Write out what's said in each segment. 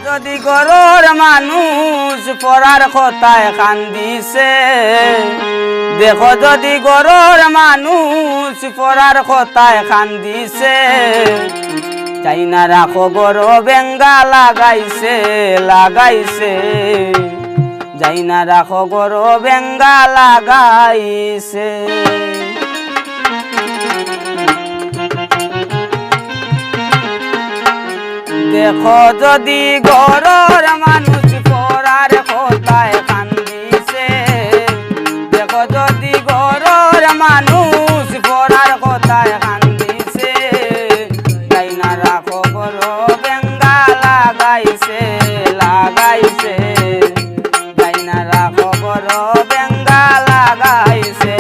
যদি গরর মানুষ পড়ার কথায় কান্দিছে, দেখো যদি গরর মানুষ পড়ার কথায় কান্দিছে, চাই না রাখো গর বেঙ্গা লাগাইছে লাগাইছে, যাই না রাখো গর বেঙ্গা লাগাইছে। দেখো যদি গরর মানুষ পড়ার কথায় কান্দিছে, দেখো যদি গরর মানুষ পড়ার কথায় কান্দিছে, তাই না রাখো গর বেঙ্গা লাগাইছে লাগাইছে, তাই না রাখো গর বেঙ্গা লাগাইছে।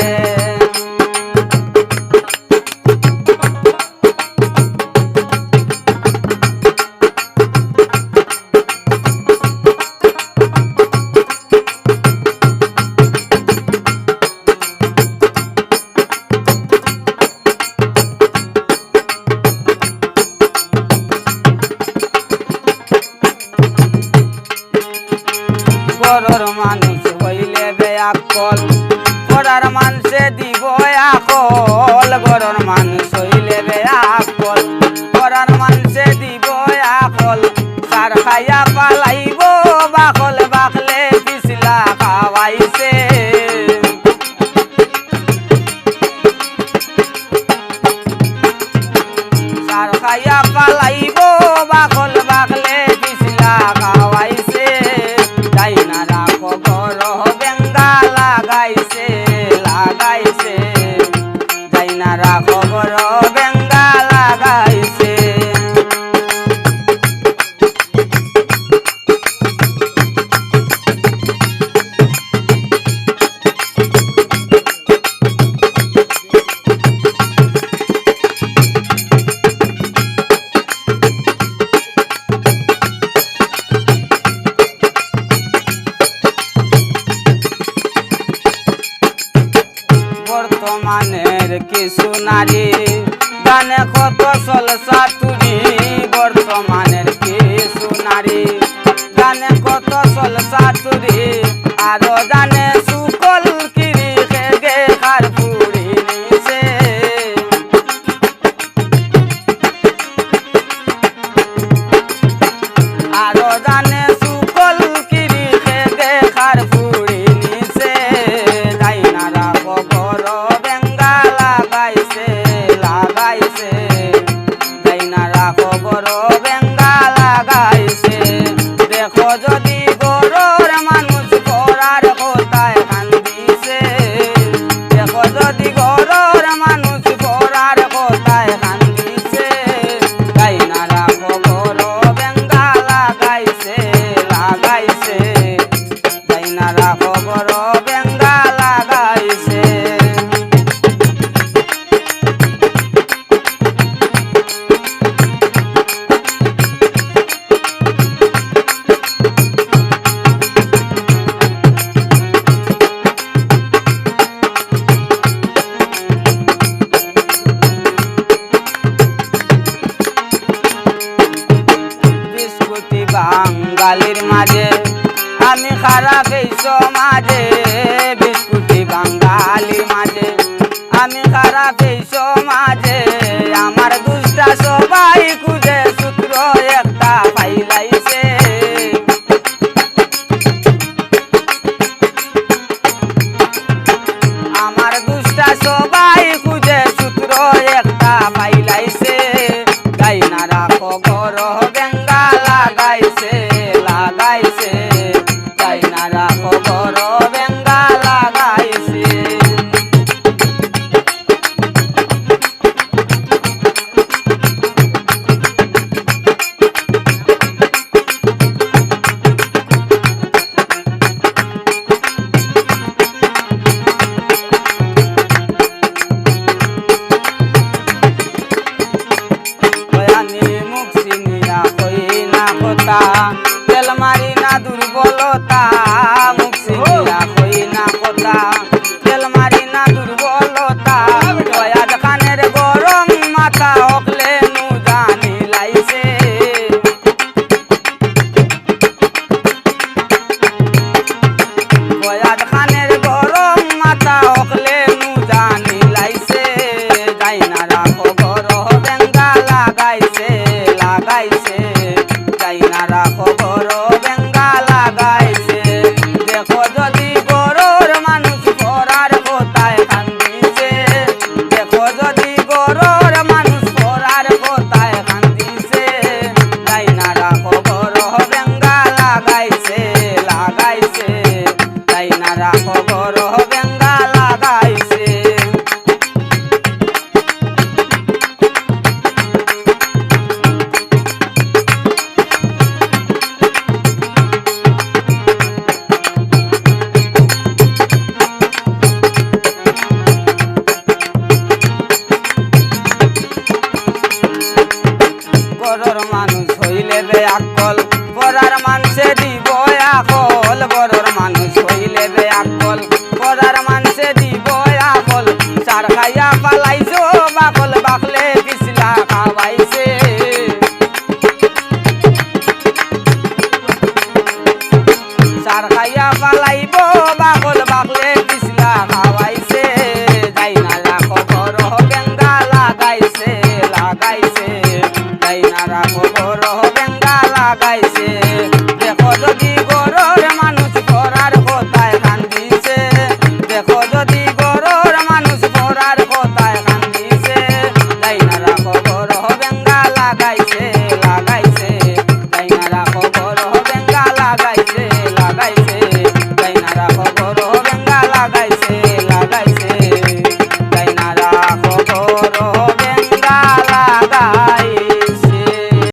গরর মানুষ হইলে বেয়াকল, পড়ার মানুষে দিব আকল। গরর মানুষ হইলে বেয়াকল, পড়ার মানুষে দিব আকল। সার খাইয়া পালাইব বাকল, বাকলে পিছলা খাওয়াইছে। সার খাইয়া পালাইব বাকল, বাকলে পিছলা খাওয়াইছে। তাই না রাখো গর বেঙ্গা লাগাইছে লাগাইছে, তাই না রাখো গর বেঙ্গা লাগাইছে। বর্তমানের কিছু নারী গানে কত চলসা তুরি, বর্তমানের কিছু নারী গানে কত চলসা তুরি, আরো জানে সুকল কিরি খেগে খার পুরি নিছে। আরো জানে সুকল কিরি খেগে খার পুরি নিছে, তাই না রাখো গর বেঙ্গা লাগাইছে লাগাইছে, তাই না রাখো গর বেঙ্গা লাগাইছে। দেখো যদি গরর মানুষ পড়ার কথায় কান্দিছে, দেখো যদি গরর মানুষ পড়ার কথায় কান্দিছে, তাই না রাখো গর বেঙ্গা লাগাইছে লাগাইছে, তাই না রাখো গর বেঙ্গা লাগাইছে। বিস্কুটি বাঙালির মাঝে আমি খারাপ এই সমাজে, বিস্কুটি বাঙালির মাঝে আমি খারাপ এই